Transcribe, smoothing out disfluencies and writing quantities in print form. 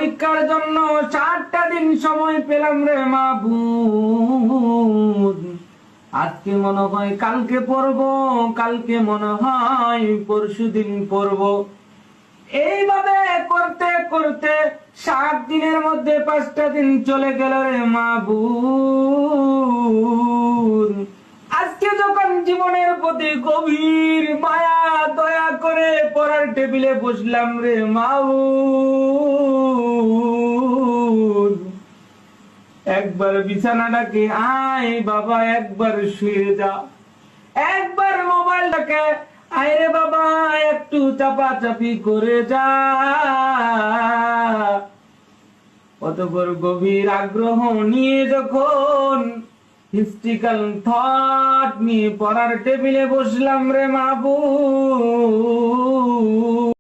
পরীক্ষার জন্য 7টা দিন সময় পেলাম রে মাবুদ। আজকে মনে হয় কালকে পড়বো, কালকে মনে হয় পরশুদিন পড়বো। এইভাবে করতে করতে 7 দিনের মধ্যে 5টা দিন চলে গেল রে মাবুদ। আজকে যখন জীবনের প্রতি গভীর মায়া দয়া করে পড়ার টেবিলে বসলাম রে মাবুদ, একবার বিছানাটাকে আয় বাবা, একবার শুয়ে যা, একবার মোবাইলটাকে আরে বাবা একটু চাপাচাপি করে যা। অতঃপর গভীর আগ্রহ নিয়ে যখন হিস্ট্রিক্যাল থট নিয়ে পড়ার টেবিলে বসলাম রে মাবুদ,